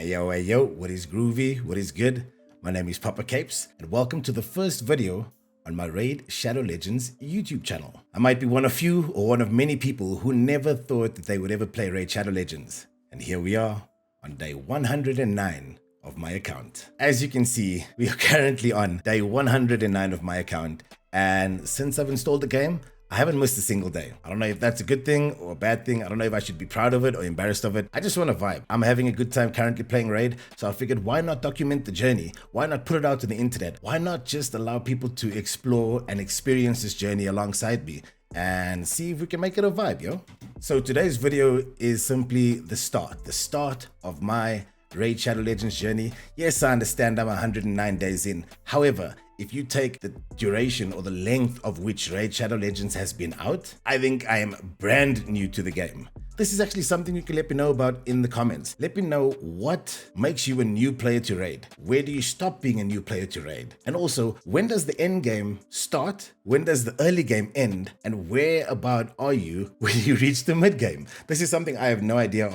Hey yo, what is groovy? What is good? My name is Papa Capes, and welcome to the first video on my Raid Shadow Legends YouTube channel. I might be one of few or one of many people who never thought that they would ever play Raid Shadow Legends. And here we are on day 109 of my account. As you can see, we are currently on day 109 of my account, and since I've installed the game, I haven't missed a single day. I don't know if that's a good thing or a bad thing. I don't know if I should be proud of it or embarrassed of it. I just want to vibe. I'm having a good time currently playing Raid, so I figured why not document the journey? Why not put it out to the internet? Why not just allow people to explore and experience this journey alongside me and see if we can make it a vibe, yo? So today's video is simply the start of my Raid Shadow Legends journey. Yes, I understand I'm 109 days in. However, if you take the duration or the length of which Raid Shadow Legends has been out, I think I am brand new to the game. This is actually something you can let me know about in the comments. Let me know what makes you a new player to Raid. Where do you stop being a new player to Raid? And also, when does the end game start? When does the early game end? And where about are you when you reach the mid game? This is something I have no idea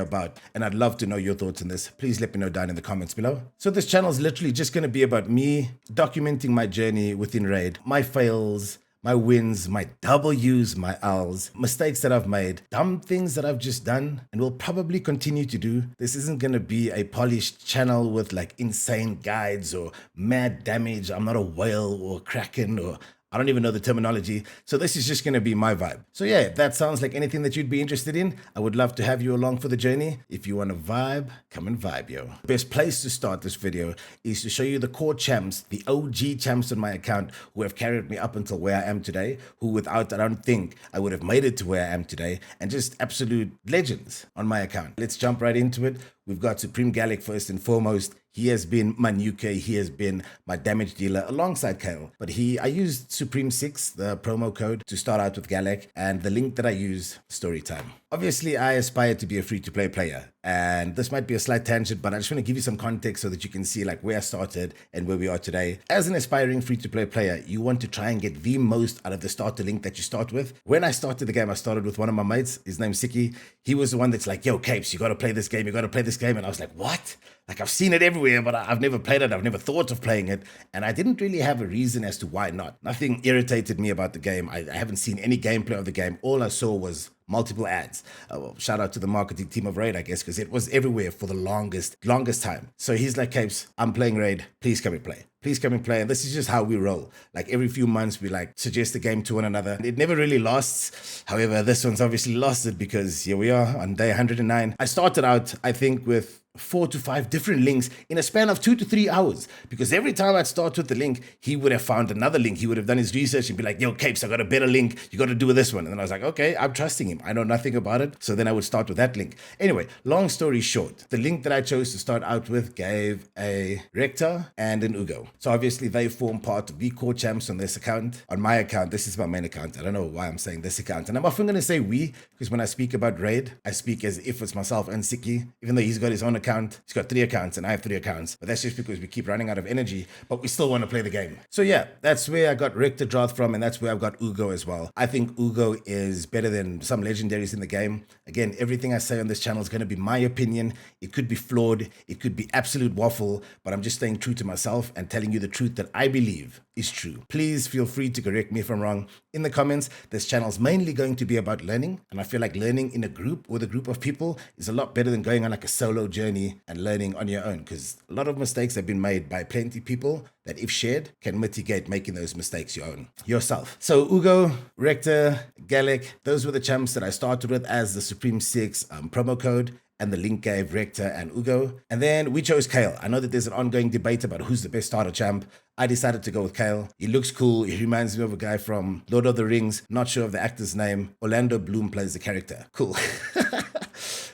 about, and I'd love to know your thoughts on this. Please let me know down in the comments below. So this channel is literally just going to be about me documenting my journey within Raid, my fails, my wins, my W's, my L's, mistakes that I've made, dumb things that I've just done and will probably continue to do. This isn't going to be a polished channel with like insane guides or mad damage. I'm not a whale or a kraken, or I don't even know the terminology. So this is just going to be my vibe. So yeah, if that sounds like anything that you'd be interested in, I would love to have you along for the journey. If you want to vibe, come and vibe, yo. Best place to start this video is to show you the core champs, the OG champs on my account who have carried me up until where I am today, who without, I don't think I would have made it to where I am today, and just absolute legends on my account. Let's jump right into it. We've got Supreme Galek first and foremost. He has been my Nuker, he has been my damage dealer alongside Kael. But I used Supreme 6, the promo code, to start out with Galek, and the link that I use, story time. Obviously, I aspire to be a free-to-play player, and this might be a slight tangent, but I just want to give you some context so that you can see like where I started and where we are today. As an aspiring free-to-play player, you want to try and get the most out of the starter link that you start with. When I started the game, I started with one of my mates. His name's Siki. He was the one that's like, yo, Capes, you got to play this game, and I was like, what? Like, I've seen it everywhere, but I've never played it. I've never thought of playing it. And I didn't really have a reason as to why not. Nothing irritated me about the game. I haven't seen any gameplay of the game. All I saw was multiple ads. Well, shout out to the marketing team of Raid, I guess, because it was everywhere for the longest time. So he's like, Capes, I'm playing Raid. Please come and play. Please come and play. And this is just how we roll. Like every few months, we like suggest a game to one another. It never really lasts. However, this one's obviously lasted because here we are on day 109. I started out, I think, with 4 to 5 different links in a span of 2 to 3 hours, because every time I'd start with the link, he would have found another link. He would have done his research and be like, yo, Capes, I got a better link. You got to do this one. And then I was like, okay, I'm trusting him. I know nothing about it. So then I would start with that link. Anyway, long story short, the link that I chose to start out with gave a Rector and an Uugo. So obviously they form part of the core champs on this account. On my account, this is my main account. I don't know why I'm saying this account. And I'm often going to say we, because when I speak about Raid, I speak as if it's myself and Siki, even though he's got his own account. He's got 3 accounts and I have 3 accounts, but that's just because we keep running out of energy, but we still want to play the game. So yeah, that's where I got Rector Drath from, and that's where I've got Uugo as well. I think Uugo is better than some legendaries in the game. Again, everything I say on this channel is going to be my opinion. It could be flawed, it could be absolute waffle, but I'm just staying true to myself and telling you the truth that I believe is true. Please feel free to correct me if I'm wrong in the comments. This channel is mainly going to be about learning, and I feel like learning in a group with a group of people is a lot better than going on like a solo journey and learning on your own, because a lot of mistakes have been made by plenty of people that, if shared, can mitigate making those mistakes your own yourself. So Uugo, Rector, Galek, those were the champs that I started with as the Supreme 6 promo code, and the link gave Rector and Uugo. And then we chose Kael. I know that there's an ongoing debate about who's the best starter champ. I decided to go with Kael. He looks cool. He reminds me of a guy from Lord of the Rings. Not sure of the actor's name. Orlando Bloom plays the character. Cool.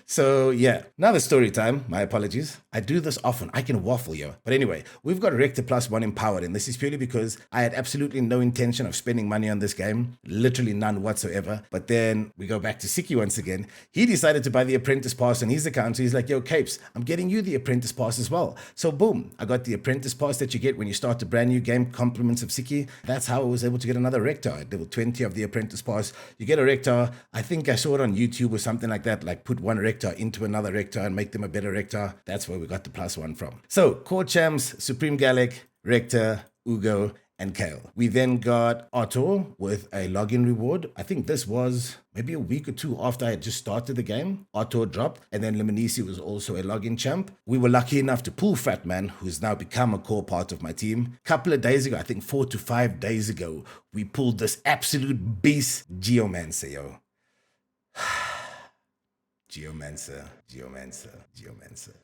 So yeah, now the story time. My apologies. I do this often. I can waffle, yo. But anyway, we've got Rector +1 empowered, and this is purely because I had absolutely no intention of spending money on this game. Literally none whatsoever. But then we go back to Siki once again. He decided to buy the Apprentice Pass on his account. So he's like, yo, Capes, I'm getting you the Apprentice Pass as well. So boom, I got the Apprentice Pass that you get when you start a brand new game, compliments of Siki. That's how I was able to get another Rector at level 20 of the Apprentice Pass. You get a Rector. I think I saw it on YouTube or something like that, like put one Rector Rector into another Rector and make them a better Rector. That's where we got the +1 from. So, core champs, Supreme Galek, Rector, Uugo, and Kael. We then got Otto with a login reward. I think this was maybe a week or two after I had just started the game. Otto dropped, and then Lemonisi was also a login champ. We were lucky enough to pull Fatman, who's now become a core part of my team. A couple of days ago, I think 4 to 5 days ago, we pulled this absolute beast Geomancer, yo. Geomancer.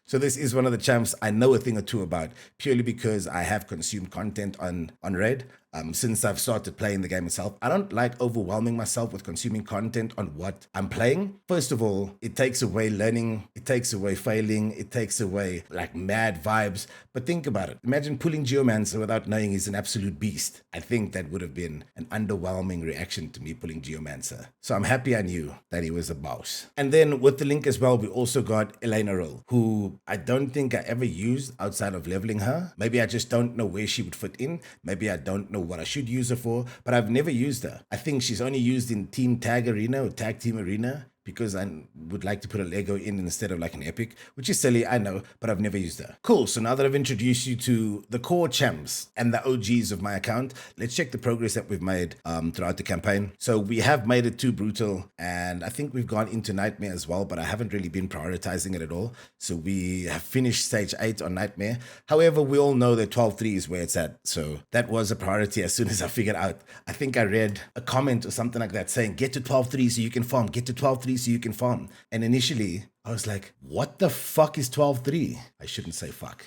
So this is one of the champs I know a thing or two about, purely because I have consumed content on Red. Since I've started playing the game itself. I don't like overwhelming myself with consuming content on what I'm playing. First of all, it takes away learning, it takes away failing, it takes away like mad vibes. But think about it. Imagine pulling Geomancer without knowing he's an absolute beast. I think that would have been an underwhelming reaction to me pulling Geomancer. So I'm happy I knew that he was a boss. And then with the link as well, we also got Elena Roll, who I don't think I ever used outside of leveling her. Maybe I just don't know where she would fit in. Maybe I don't know what I should use her for, but I've never used her. I think she's only used in Team Tag Arena or Tag Team Arena, because I would like to put a Lego in instead of like an Epic, which is silly, I know, but I've never used her. Cool, so now that I've introduced you to the core champs and the OGs of my account, let's check the progress that we've made throughout the campaign. So we have made it to Brutal, and I think we've gone into Nightmare as well, but I haven't really been prioritizing it at all. So we have finished stage 8 on Nightmare. However, we all know that 12-3 is where it's at, so that was a priority as soon as I figured out. I think I read a comment or something like that saying, get to 12-3 so you can farm, get to 12-3 so you can farm. And initially I was like, what the fuck is 12-3? I shouldn't say fuck.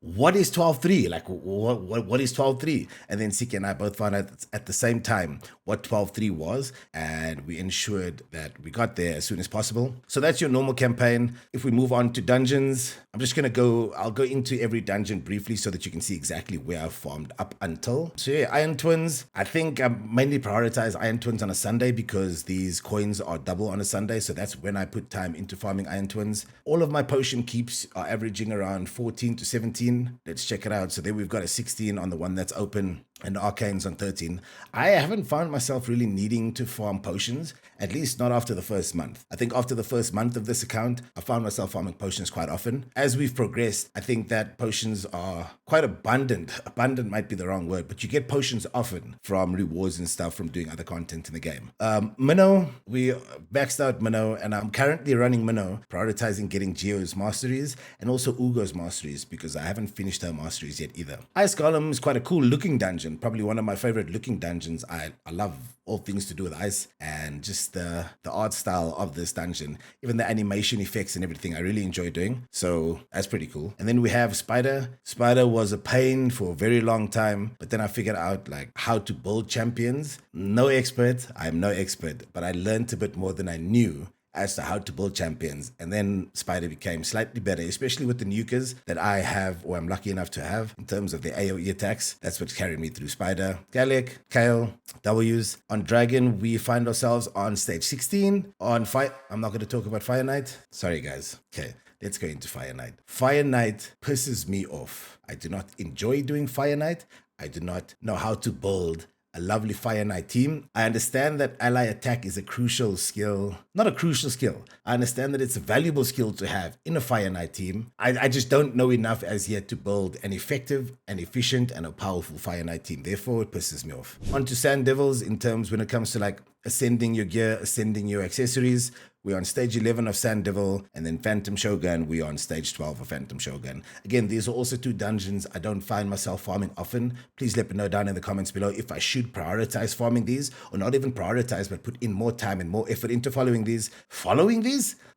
What is 12-3? Like, what is 12-3? And then Siki and I both found out at the same time what 12-3 was, and we ensured that we got there as soon as possible. So that's your normal campaign. If we move on to dungeons, I'll go into every dungeon briefly so that you can see exactly where I've farmed up until. So yeah, Iron Twins. I think I mainly prioritize Iron Twins on a Sunday because these coins are double on a Sunday. So that's when I put time into farming Iron Twins. All of my potion keeps are averaging around 14 to 17. Let's check it out. So there we've got a 16 on the one that's open and arcanes on 13. I haven't found myself really needing to farm potions, at least not after the first month. I think after the first month of this account, I found myself farming potions quite often. As we've progressed, I think that potions are quite abundant. Abundant might be the wrong word, but you get potions often from rewards and stuff from doing other content in the game. Minnow, we maxed out Minnow, and I'm currently running Minnow, prioritizing getting Geo's masteries and also Uugo's masteries because I haven't finished her masteries yet either. Ice Golem is quite a cool looking dungeon, probably one of my favorite looking dungeons. I love all things to do with ice and just the art style of this dungeon, even the animation effects and everything I really enjoy doing. So that's pretty cool. And then we have Spider. Spider was a pain for a very long time, but then I figured out like how to build champions. No expert, I'm no expert, but I learned a bit more than I knew as to how to build champions. And then Spider became slightly better, especially with the nukers that I have, or I'm lucky enough to have, in terms of the AoE attacks. That's what carried me through Spider. Galek, Kael, W's. On Dragon, we find ourselves on stage 16. On Fire, I'm not going to talk about Fire Knight. Sorry, guys. Okay, let's go into Fire Knight. Fire Knight pisses me off. I do not enjoy doing Fire Knight. I do not know how to build a lovely Fire Knight team. I understand that ally attack is a crucial skill. Not a crucial skill. I understand that it's a valuable skill to have in a Fire Knight team. I just don't know enough as yet to build an effective and efficient and a powerful Fire Knight team. Therefore, it pisses me off. On to Sand Devils in terms when it comes to like ascending your gear, ascending your accessories. We're on stage 11 of Sand Devil, and then Phantom Shogun, we're on stage 12 of Phantom Shogun. Again, these are also two dungeons I don't find myself farming often. Please let me know down in the comments below if I should prioritize farming these, or not even prioritize, but put in more time and more effort into following these.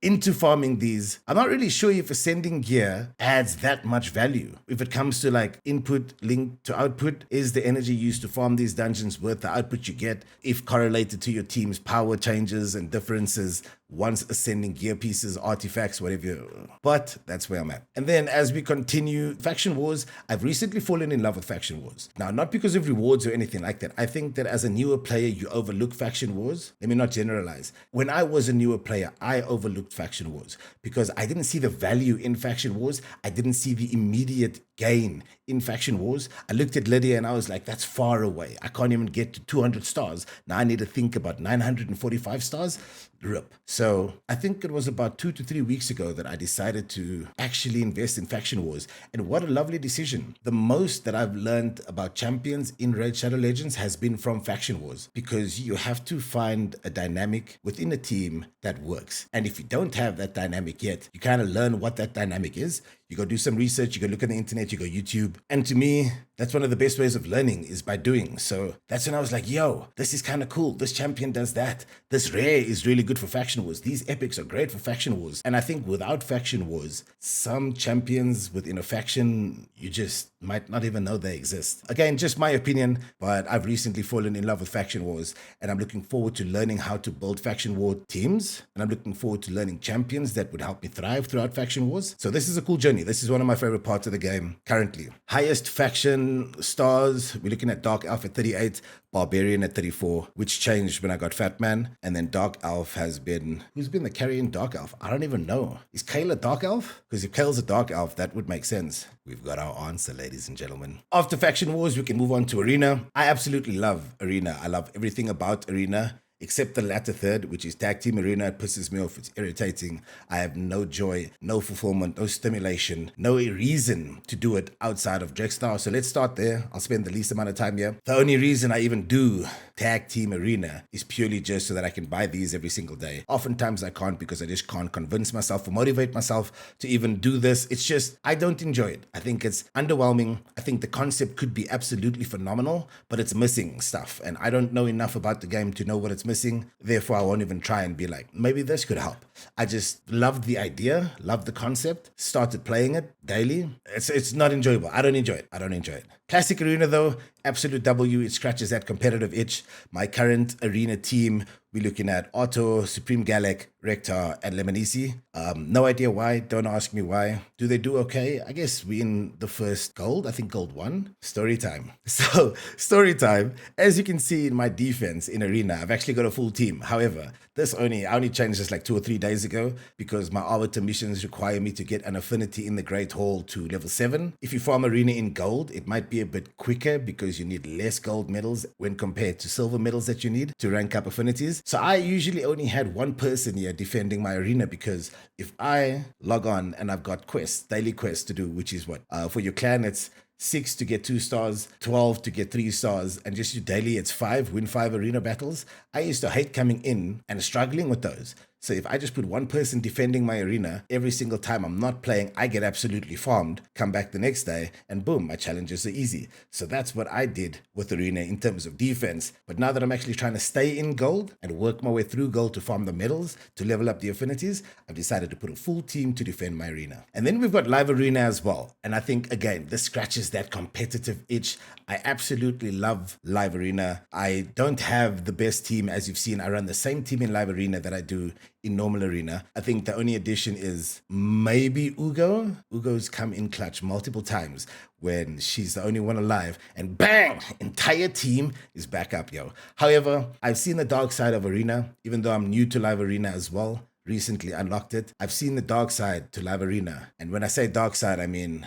Into farming these. I'm not really sure if ascending gear adds that much value. If it comes to like input linked to output, is the energy used to farm these dungeons worth the output you get if correlated to your team's power changes and differences once ascending gear pieces, artifacts, whatever. But that's where I'm at. And then as we continue, Faction Wars, I've recently fallen in love with Faction Wars. Now, not because of rewards or anything like that. I think that as a newer player, you overlook Faction Wars. Let me not generalize. When I was a newer player, I overlooked Faction Wars because I didn't see the value in Faction Wars. I didn't see the immediate gain in Faction Wars. I looked at Lydia and I was like, that's far away. I can't even get to 200 stars. Now I need to think about 945 stars. rip. So I think it was about 2 to 3 weeks ago that I decided to actually invest in Faction Wars. And what a lovely decision. The most that I've learned about champions in Raid Shadow Legends has been from Faction Wars, because you have to find a dynamic within a team that works. And if you don't have that dynamic yet, you kind of learn what that dynamic is. You go do some research, you go look at the internet, you go YouTube. And to me, that's one of the best ways of learning, is by doing. So that's when I was like, yo, this is kind of cool. This champion does that. This rare is really good for Faction Wars. These epics are great for Faction Wars. And I think without Faction Wars, some champions within a faction, you just might not even know they exist. Again, just my opinion, but I've recently fallen in love with Faction Wars, and I'm looking forward to learning how to build Faction War teams, and I'm looking forward to learning champions that would help me thrive throughout Faction Wars. So this is a cool journey. This is one of my favorite parts of the game currently. Highest faction stars, we're looking at Dark Elf at 38, Barbarian at 34, which changed when I got Fat Man. And then Dark Elf has been... Who's been the carry in Dark Elf? I don't even know. Is Kael a Dark Elf? Because if Kael's a Dark Elf, that would make sense. We've got our answer, ladies and gentlemen. After Faction Wars, we can move on to Arena. I absolutely love Arena. I love everything about Arena, except the latter third, which is Tag Team Arena. It pisses me off. It's irritating. I have no joy, no fulfillment, no stimulation, no reason to do it outside of Drexstar. So let's start there. I'll spend the least amount of time here. The only reason I even do Tag Team Arena is purely just so that I can buy these every single day. Oftentimes I can't, because I just can't convince myself or motivate myself to even do this. It's just, I don't enjoy it. I think it's underwhelming. I think the concept could be absolutely phenomenal, but it's missing stuff. And I don't know enough about the game to know what it's missing. Therefore, I won't even try and be like, maybe this could help. I just loved the idea, loved the concept, started playing it daily. It's not enjoyable. I don't enjoy it. Classic Arena though, absolute W. It scratches that competitive itch. My current Arena team, we're looking at Otto, Supreme Galek, Rector, and Lemonisi. No idea why. Don't ask me why. Do they do okay? I guess we in the first gold. I think gold 1. Story time. So, story time. As you can see in my defense in Arena, I've actually got a full team. However, I only changed this like 2 or 3 days ago, because my Arbiter missions require me to get an affinity in the Great Hall to level 7. If you farm Arena in gold, it might be a bit quicker because you need less gold medals when compared to silver medals that you need to rank up affinities. So I usually only had one person here defending my Arena, because if I log on and I've got quests, daily quests to do, which is what? For your clan, it's 6 to get 2 stars, 12 to get 3 stars, and just your daily, it's 5, win 5 arena battles. I used to hate coming in and struggling with those. So if I just put one person defending my arena every single time I'm not playing, I get absolutely farmed, come back the next day, and boom, my challenges are easy. So that's what I did with arena in terms of defense. But now that I'm actually trying to stay in gold and work my way through gold to farm the medals, to level up the affinities, I've decided to put a full team to defend my arena. And then we've got live arena as well. And I think, again, this scratches that competitive itch. I absolutely love live arena. I don't have the best team, as you've seen. I run the same team in live arena that I do in normal arena. I think the only addition is maybe Uugo. Uugo's come in clutch multiple times when she's the only one alive, and bang, entire team is back up, yo. However, I've seen the dark side of arena, even though I'm new to live arena as well. Recently unlocked it. I've seen the dark side to live arena. And when I say dark side, I mean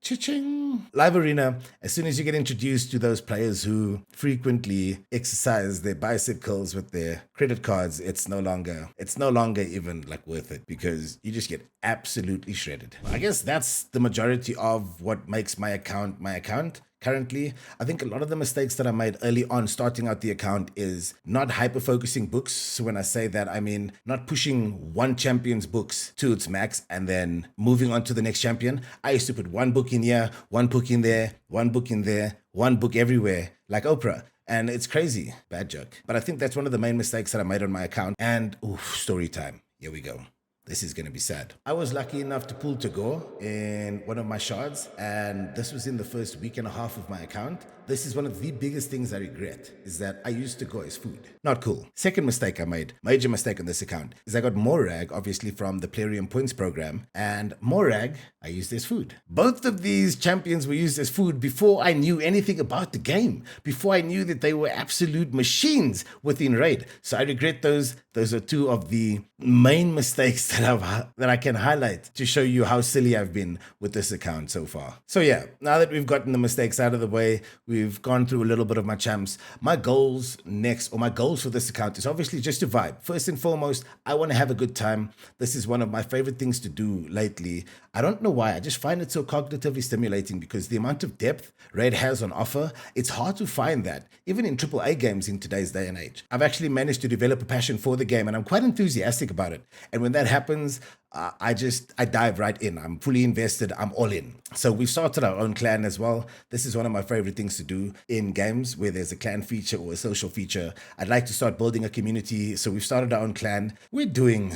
cha-ching. Live arena, as soon as you get introduced to those players who frequently exercise their bicep curls with their credit cards, it's no longer even like worth it, because you just get absolutely shredded. I guess that's the majority of what makes my account. Currently, I think a lot of the mistakes that I made early on starting out the account is not hyper-focusing books. So when I say that, I mean not pushing one champion's books to its max and then moving on to the next champion. I used to put one book in here, one book in there, one book in there, one book everywhere, like Oprah. And it's crazy. Bad joke. But I think that's one of the main mistakes that I made on my account. And, story time. Here we go. This is going to be sad. I was lucky enough to pull Tagore in one of my shards, and this was in the first week and a half of my account. This is one of the biggest things I regret, is that I used Tagore as food. Not cool. Second mistake I made, major mistake on this account, is I got Morag, obviously from the Plarium Points program, and Morag I used as food. Both of these champions were used as food before I knew anything about the game, before I knew that they were absolute machines within Raid. So I regret those. Those are two of the main mistakes that that I can highlight to show you how silly I've been with this account so far. So yeah, now that we've gotten the mistakes out of the way, we've gone through a little bit of my champs. My goals for this account is obviously just to vibe. First and foremost, I want to have a good time. This is one of my favorite things to do lately. I don't know why, I just find it so cognitively stimulating because the amount of depth Raid has on offer, it's hard to find that, even in AAA games in today's day and age. I've actually managed to develop a passion for the game and I'm quite enthusiastic about it. And when that happens, I dive right in. I'm fully invested. I'm all in. So we've started our own clan as well. This is one of my favorite things to do in games where there's a clan feature or a social feature. I'd like to start building a community. So we've started our own clan. We're doing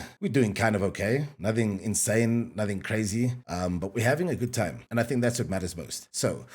kind of okay. Nothing insane, nothing crazy, but we're having a good time. And I think that's what matters most. So,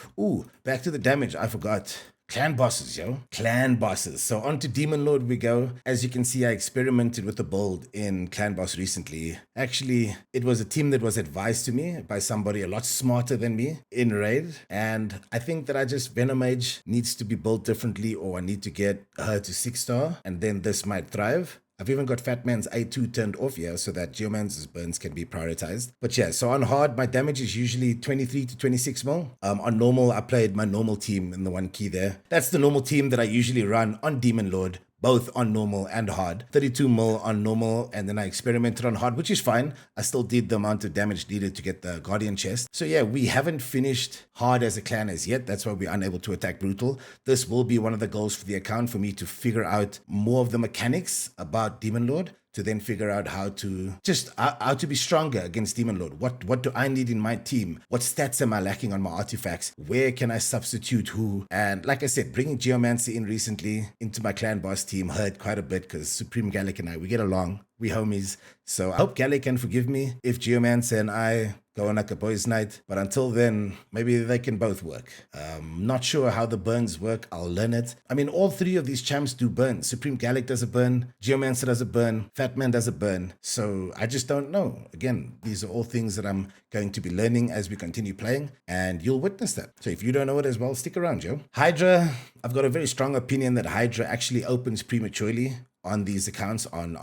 back to the damage. I forgot. Clan bosses, yo. Clan bosses. So on to Demon Lord we go. As you can see, I experimented with the build in Clan Boss recently. Actually, it was a team that was advised to me by somebody a lot smarter than me in Raid. And I think that Venomage needs to be built differently, or I need to get her to 6-star, and then this might thrive. I've even got Fat Man's A2 turned off here so that Geomancer's burns can be prioritized. But yeah, so on hard, my damage is usually 23 to 26 mil. On normal, I played my normal team in the 1 key there. That's the normal team that I usually run on Demon Lord, both on normal and hard. 32 mil on normal, and then I experimented on hard, which is fine. I still did the amount of damage needed to get the Guardian chest. So yeah, we haven't finished hard as a clan as yet. That's why we're unable to attack brutal. This will be one of the goals for the account, for me to figure out more of the mechanics about Demon Lord, to then figure out how to be stronger against Demon Lord. What do I need in my team? What stats am I lacking on my artifacts? Where can I substitute who? And like I said, bringing Geomancer in recently into my clan boss team hurt quite a bit because Supreme Galek and I, we get along. We homies. So I hope Galek can forgive me if Geomancer and I go on like a boys' night. But until then, maybe they can both work. Not sure how the burns work. I'll learn it. I mean, all 3 of these champs do burn. Supreme Galek does a burn. Geomancer does a burn. Fat Man does a burn. So I just don't know. Again, these are all things that I'm going to be learning as we continue playing, and you'll witness that. So if you don't know it as well, stick around, yo. Hydra, I've got a very strong opinion that Hydra actually opens prematurely on these accounts, on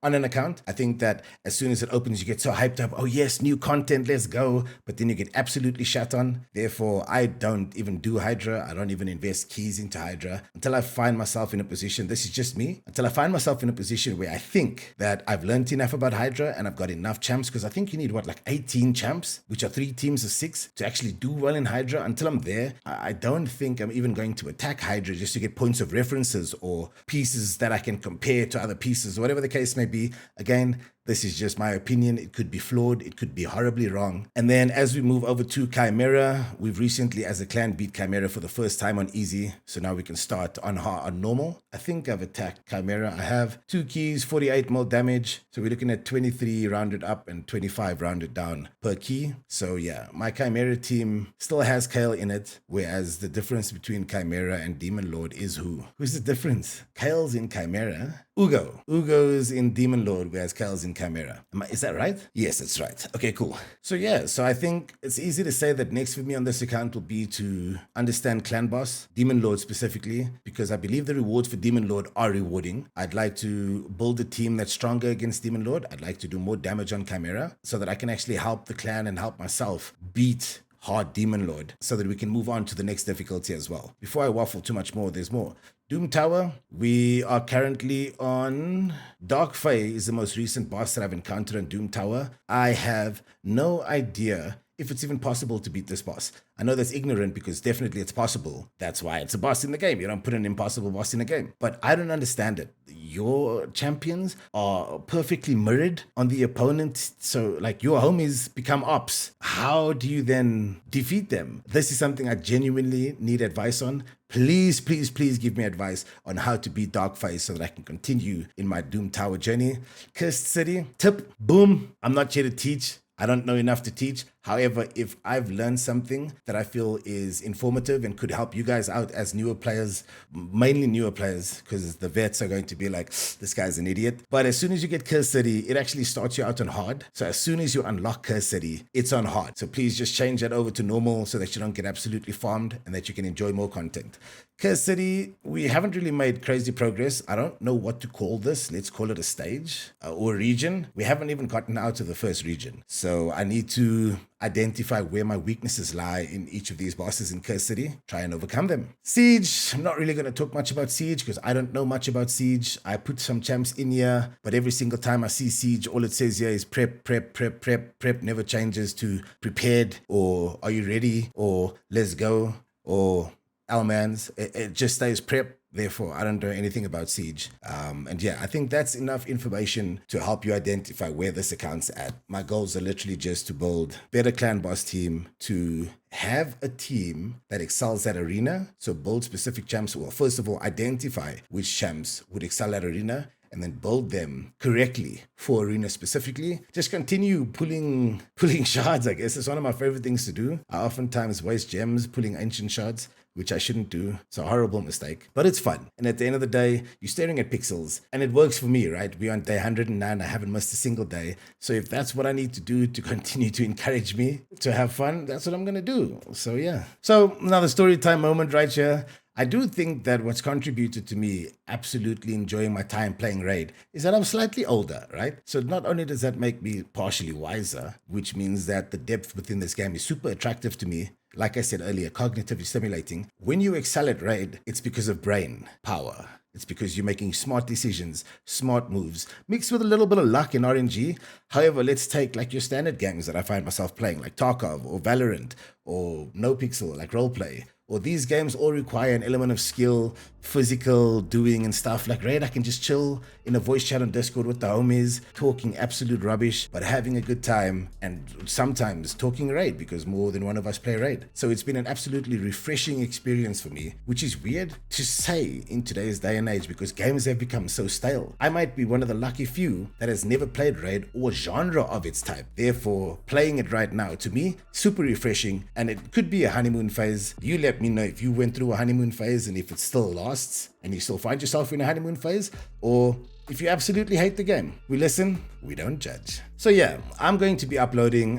an account. I think that as soon as it opens, you get so hyped up. Oh yes, new content, let's go. But then you get absolutely shut on. Therefore, I don't even do Hydra. I don't even invest keys into Hydra until I find myself in a position, this is just me, until I find myself in a position where I think that I've learned enough about Hydra and I've got enough champs, because I think you need like 18 champs, which are 3 teams of 6 to actually do well in Hydra. Until I'm there, I don't think I'm even going to attack Hydra just to get points of references or pieces that I can compare to other pieces, whatever the case may be. Again, this is just my opinion. It could be flawed. It could be horribly wrong. And then as we move over to Chimera, we've recently as a clan beat Chimera for the first time on easy. So now we can start on hard, on normal. I think I've attacked Chimera. I have 2 keys, 48 more damage. So we're looking at 23 rounded up and 25 rounded down per key. So yeah, my Chimera team still has Kael in it, whereas the difference between Chimera and Demon Lord is who? Who's the difference? Kael's in Chimera. Uugo. Uugo's in Demon Lord, whereas Kael's in Chimera. Is that right? Yes, that's right. Okay, cool. So yeah, so I think it's easy to say that next for me on this account will be to understand Clan Boss, Demon Lord specifically, because I believe the rewards for Demon Lord are rewarding. I'd like to build a team that's stronger against Demon Lord. I'd like to do more damage on Chimera so that I can actually help the clan and help myself beat hard Demon Lord so that we can move on to the next difficulty as well. Before I waffle too much more, there's more. Doom Tower, we are currently on Dark Fae is the most recent boss that I've encountered on Doom Tower. I have no idea if it's even possible to beat this boss. I know that's ignorant because definitely it's possible. That's why it's a boss in the game. You don't put an impossible boss in a game. But I don't understand it. Your champions are perfectly mirrored on the opponent. So like your homies become ops. How do you then defeat them? This is something I genuinely need advice on. Please, please, please give me advice on how to beat Dark Fae so that I can continue in my Doom Tower journey. Cursed City, tip, boom. I'm not here to teach. I don't know enough to teach. However, if I've learned something that I feel is informative and could help you guys out as newer players, mainly newer players, because the vets are going to be like, this guy's an idiot. But as soon as you get Curse City, it actually starts you out on hard. So as soon as you unlock Curse City, it's on hard. So please just change that over to normal so that you don't get absolutely farmed and that you can enjoy more content. Curse City, we haven't really made crazy progress. I don't know what to call this. Let's call it a stage or a region. We haven't even gotten out of the first region. So I need to identify where my weaknesses lie in each of these bosses in Curse City, try and overcome them. Siege, I'm not really going to talk much about Siege because I don't know much about Siege. I put some champs in here, but every single time I see Siege, all it says here is prep, prep, prep, prep, prep, never changes to prepared or are you ready or let's go or Almans. It just stays prep. Therefore, I don't know anything about Siege. And yeah, I think that's enough information to help you identify where this account's at. My goals are literally just to build better clan boss team, to have a team that excels at arena. So build specific champs. Well, first of all, identify which champs would excel at arena and then build them correctly for arena specifically. Just continue pulling shards, I guess. It's one of my favorite things to do. I oftentimes waste gems pulling ancient shards, which I shouldn't do. It's a horrible mistake, but it's fun. And at the end of the day, you're staring at pixels and it works for me, right? We're on day 109. I haven't missed a single day. So if that's what I need to do to continue to encourage me to have fun, that's what I'm going to do. So yeah. So another story time moment right here. I do think that what's contributed to me absolutely enjoying my time playing Raid is that I'm slightly older, right? So not only does that make me partially wiser, which means that the depth within this game is super attractive to me. Like I said earlier, cognitively stimulating. When you excel at Raid, it's because of brain power. It's because you're making smart decisions, smart moves, mixed with a little bit of luck and RNG. However, let's take like your standard games that I find myself playing, like Tarkov or Valorant or No Pixel, like Roleplay. Or these games all require an element of skill, physical doing and stuff. Like Raid, I can just chill in a voice chat on Discord with the homies, talking absolute rubbish, but having a good time, and sometimes talking Raid because more than one of us play Raid. So it's been an absolutely refreshing experience for me, which is weird to say in today's day and age because games have become so stale. I might be one of the lucky few that has never played Raid or genre of its type. Therefore, playing it right now, to me, super refreshing, and it could be a honeymoon phase. You let me know if you went through a honeymoon phase and if it still lasts and you still find yourself in a honeymoon phase, or if you absolutely hate the game. We listen, we don't judge. So yeah, I'm going to be uploading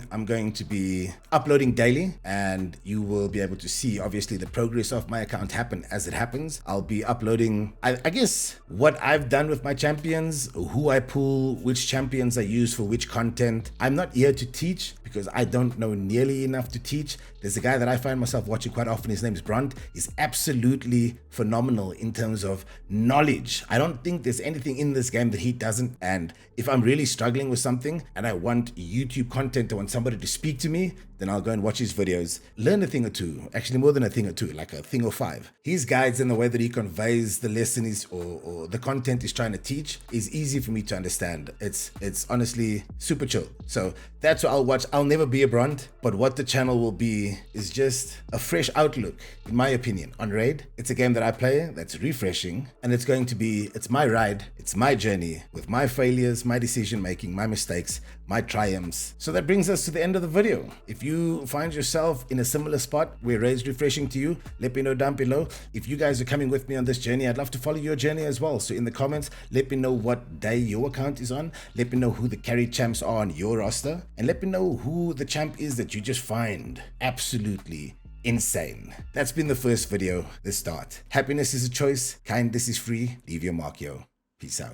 daily, and you will be able to see obviously the progress of my account happen as it happens. I'll be uploading, I guess, what I've done with my champions, who I pull, which champions I use for which content. I'm not here to teach because I don't know nearly enough to teach. There's a guy that I find myself watching quite often. His name is Brunt. He's absolutely phenomenal in terms of knowledge. I don't think there's anything in this game that he doesn't. And if I'm really struggling with something and I want YouTube content, I want somebody to speak to me, then I'll go and watch his videos, learn a thing or two, actually more than a thing or two, like a thing or five. His guides and the way that he conveys the lesson or the content he's trying to teach is easy for me to understand. It's honestly super chill. So that's what I'll watch. I'll never be a Brunt, but what the channel will be is just a fresh outlook, in my opinion, on Raid. It's a game that I play that's refreshing, and it's my ride, it's my journey with my failures, my decision making, my mistakes, my triumphs. So that brings us to the end of the video. If you find yourself in a similar spot where Raid's refreshing to you, let me know down below. If you guys are coming with me on this journey, I'd love to follow your journey as well. So in the comments, let me know what day your account is on. Let me know who the carry champs are on your roster. And let me know who the champ is that you just find absolutely insane. That's been the first video, the start. Happiness is a choice. Kindness is free. Leave your mark, yo. Peace out.